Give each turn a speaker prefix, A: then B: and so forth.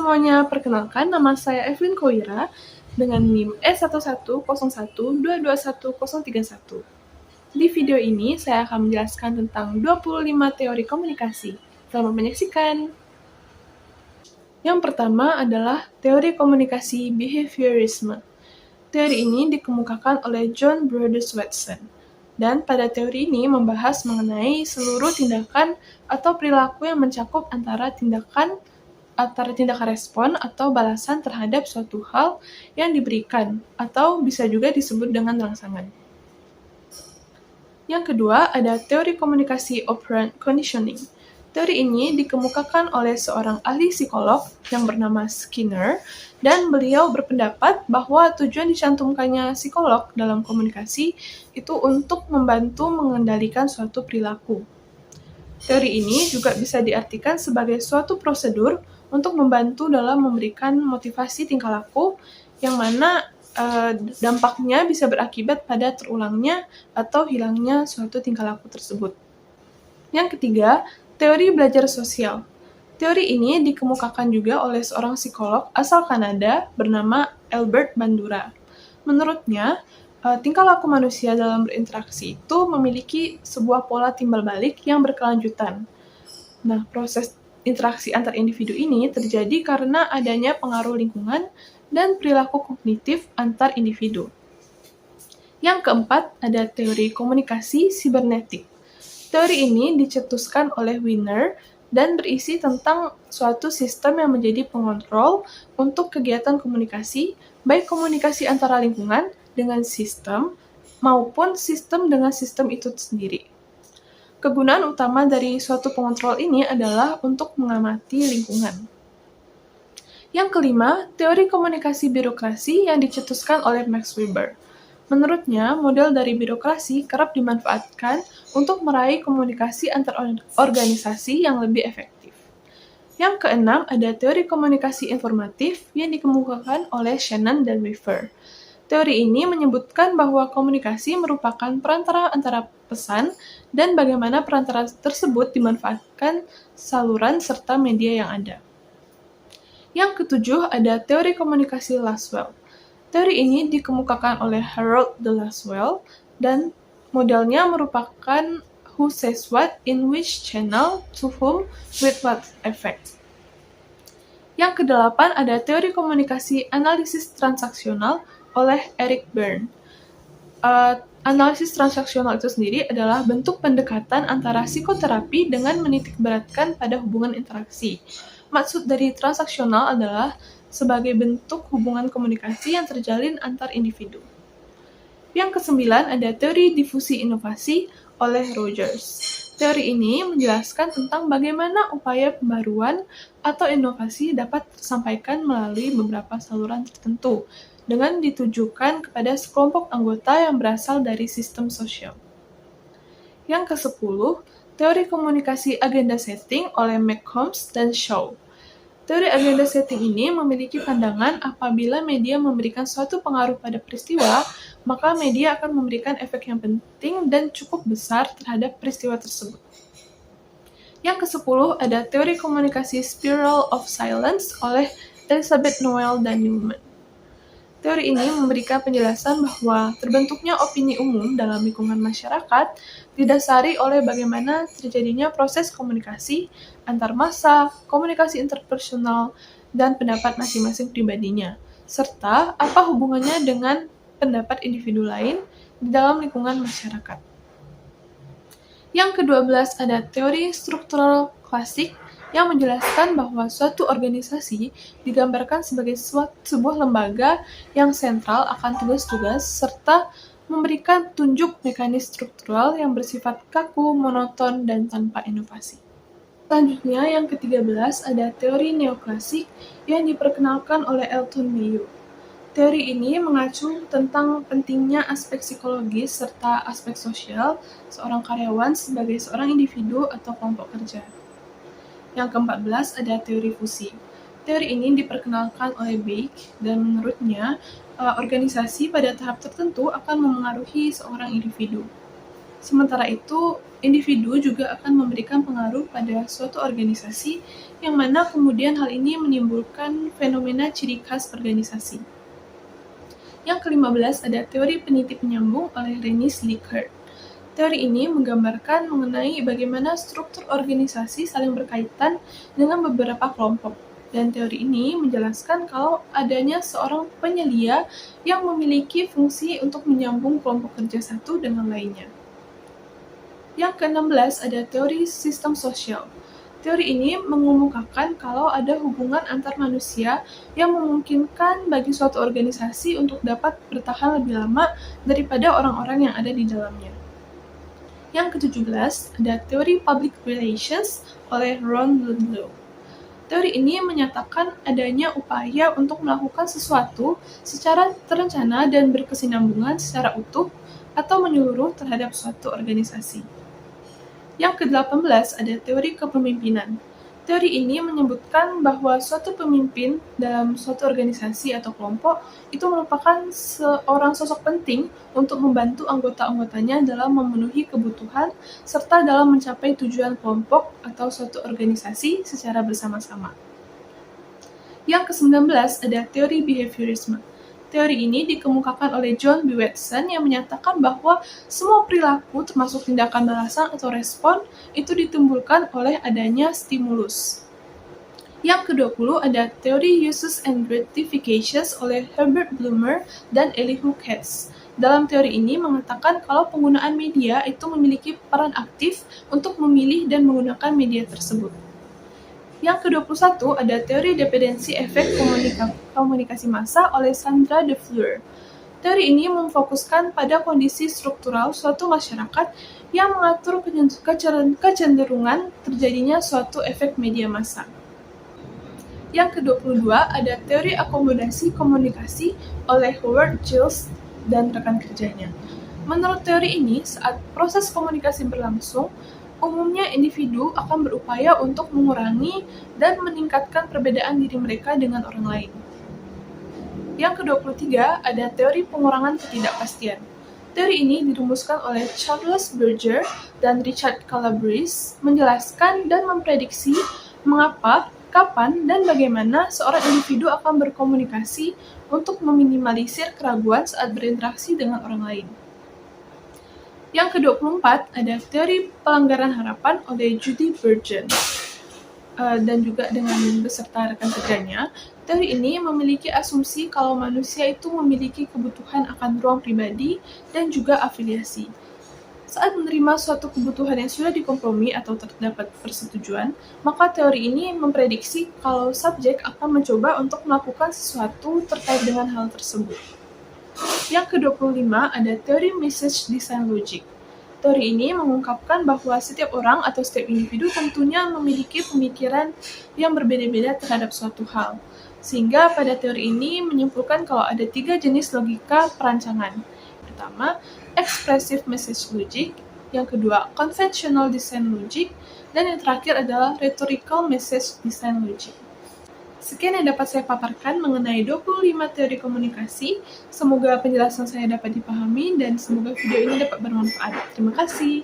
A: semuanya, perkenalkan nama saya Evelyn Koira dengan NIM S110112211031. Di video ini, saya akan menjelaskan tentang 25 teori komunikasi. Selamat menyaksikan! Yang pertama adalah teori komunikasi behaviorisme. Teori ini dikemukakan oleh John Brodus Watson. Dan pada teori ini membahas mengenai seluruh tindakan atau perilaku yang mencakup antara tindakan respon atau balasan terhadap suatu hal yang diberikan, atau bisa juga disebut dengan rangsangan. Yang kedua, ada teori komunikasi operant conditioning. Teori ini dikemukakan oleh seorang ahli psikolog yang bernama Skinner, dan beliau berpendapat bahwa tujuan dicantumkannya psikolog dalam komunikasi itu untuk membantu mengendalikan suatu perilaku. Teori ini juga bisa diartikan sebagai suatu prosedur untuk membantu dalam memberikan motivasi tingkah laku yang mana dampaknya bisa berakibat pada terulangnya atau hilangnya suatu tingkah laku tersebut. Yang ketiga, teori belajar sosial. Teori ini dikemukakan juga oleh seorang psikolog asal Kanada bernama Albert Bandura. Menurutnya, tingkah laku manusia dalam berinteraksi itu memiliki sebuah pola timbal balik yang berkelanjutan. Nah, proses interaksi antar individu ini terjadi karena adanya pengaruh lingkungan dan perilaku kognitif antar individu. Yang keempat, ada teori komunikasi sibernetik. Teori ini dicetuskan oleh Wiener dan berisi tentang suatu sistem yang menjadi pengontrol untuk kegiatan komunikasi, baik komunikasi antara lingkungan dengan sistem, maupun sistem dengan sistem itu sendiri. Kegunaan utama dari suatu pengontrol ini adalah untuk mengamati lingkungan. Yang kelima, teori komunikasi birokrasi yang dicetuskan oleh Max Weber. Menurutnya, model dari birokrasi kerap dimanfaatkan untuk meraih komunikasi antar organisasi yang lebih efektif. Yang keenam, ada teori komunikasi informatif yang dikemukakan oleh Shannon dan Weaver. Teori ini menyebutkan bahwa komunikasi merupakan perantara antara pesan dan bagaimana perantara tersebut dimanfaatkan saluran serta media yang ada. Yang ketujuh, ada teori komunikasi Lasswell. Teori ini dikemukakan oleh Harold de Lasswell dan modelnya merupakan who says what, in which channel, to whom, with what effect. Yang kedelapan, ada teori komunikasi analisis transaksional oleh Eric Berne. Analisis transaksional itu sendiri adalah bentuk pendekatan antara psikoterapi dengan menitikberatkan pada hubungan interaksi. Maksud dari transaksional adalah sebagai bentuk hubungan komunikasi yang terjalin antar individu. Yang kesembilan, ada teori difusi inovasi oleh Rogers. Teori ini menjelaskan tentang bagaimana upaya pembaruan atau inovasi dapat tersampaikan melalui beberapa saluran tertentu, dengan ditujukan kepada sekelompok anggota yang berasal dari sistem sosial. Yang ke-10, teori komunikasi agenda setting oleh McCombs dan Shaw. Teori agenda setting ini memiliki pandangan apabila media memberikan suatu pengaruh pada peristiwa, maka media akan memberikan efek yang penting dan cukup besar terhadap peristiwa tersebut. Yang ke-10 ada teori komunikasi Spiral of Silence oleh Elizabeth Noel dan Newman. Teori ini memberikan penjelasan bahwa terbentuknya opini umum dalam lingkungan masyarakat didasari oleh bagaimana terjadinya proses komunikasi antar massa, komunikasi interpersonal, dan pendapat masing-masing pribadinya, serta apa hubungannya dengan pendapat individu lain di dalam lingkungan masyarakat. Yang ke-12 ada teori struktural klasik yang menjelaskan bahwa suatu organisasi digambarkan sebagai sebuah lembaga yang sentral akan tugas-tugas serta memberikan tunjuk mekanis struktural yang bersifat kaku, monoton, dan tanpa inovasi. Selanjutnya, yang ke-13 ada teori neoklasik yang diperkenalkan oleh Elton Mayo. Teori ini mengacu tentang pentingnya aspek psikologis serta aspek sosial seorang karyawan sebagai seorang individu atau kelompok kerja. Yang ke-14 ada teori fusi. Teori ini diperkenalkan oleh Bake dan menurutnya organisasi pada tahap tertentu akan memengaruhi seorang individu. Sementara itu, individu juga akan memberikan pengaruh pada suatu organisasi, yang mana kemudian hal ini menimbulkan fenomena ciri khas organisasi. Yang ke-15 ada teori penitip penyambung oleh René Slickert. Teori ini menggambarkan mengenai bagaimana struktur organisasi saling berkaitan dengan beberapa kelompok. Dan teori ini menjelaskan kalau adanya seorang penyelia yang memiliki fungsi untuk menyambung kelompok kerja satu dengan lainnya. Yang ke-16 ada teori sistem sosial. Teori ini mengemukakan kalau ada hubungan antar manusia yang memungkinkan bagi suatu organisasi untuk dapat bertahan lebih lama daripada orang-orang yang ada di dalamnya. Yang ke-17 ada teori public relations oleh Ron Ludlow. Teori ini menyatakan adanya upaya untuk melakukan sesuatu secara terencana dan berkesinambungan secara utuh atau menyeluruh terhadap suatu organisasi. Yang ke-18 ada teori kepemimpinan. Teori ini menyebutkan bahwa suatu pemimpin dalam suatu organisasi atau kelompok itu merupakan seorang sosok penting untuk membantu anggota-anggotanya dalam memenuhi kebutuhan serta dalam mencapai tujuan kelompok atau suatu organisasi secara bersama-sama. Yang ke-19 ada teori behaviorisme. Teori ini dikemukakan oleh John B. Watson yang menyatakan bahwa semua perilaku termasuk tindakan balasan atau respon itu ditimbulkan oleh adanya stimulus. Yang ke-20 ada teori uses and gratifications oleh Herbert Blumer dan Elihu Katz. Dalam teori ini mengatakan kalau penggunaan media itu memiliki peran aktif untuk memilih dan menggunakan media tersebut. Yang ke-21 ada teori dependensi efek komunikasi massa oleh Sandra de Fleur. Teori ini memfokuskan pada kondisi struktural suatu masyarakat yang mengatur kecenderungan terjadinya suatu efek media massa. Yang ke-22 ada teori akomodasi komunikasi oleh Howard Giles dan rekan kerjanya. Menurut teori ini, saat proses komunikasi berlangsung, umumnya individu akan berupaya untuk mengurangi dan meningkatkan perbedaan diri mereka dengan orang lain. Yang ke-23 ada teori pengurangan ketidakpastian. Teori ini dirumuskan oleh Charles Berger dan Richard Calabrese, menjelaskan dan memprediksi mengapa, kapan, dan bagaimana seorang individu akan berkomunikasi untuk meminimalisir keraguan saat berinteraksi dengan orang lain. Yang ke-24 ada teori pelanggaran harapan oleh Judy Burgeon dan juga dengan beserta rekan kerjanya. Teori ini memiliki asumsi kalau manusia itu memiliki kebutuhan akan ruang pribadi dan juga afiliasi. Saat menerima suatu kebutuhan yang sudah dikompromi atau terdapat persetujuan, maka teori ini memprediksi kalau subjek akan mencoba untuk melakukan sesuatu terkait dengan hal tersebut. Yang ke-25 ada teori message design logic. Teori ini mengungkapkan bahwa setiap orang atau setiap individu tentunya memiliki pemikiran yang berbeda-beda terhadap suatu hal. Sehingga pada teori ini menyimpulkan kalau ada 3 jenis logika perancangan. Pertama, expressive message logic, yang kedua, conventional design logic, dan yang terakhir adalah rhetorical message design logic. Sekian yang dapat saya paparkan mengenai 25 teori komunikasi. Semoga penjelasan saya dapat dipahami dan semoga video ini dapat bermanfaat. Terima kasih.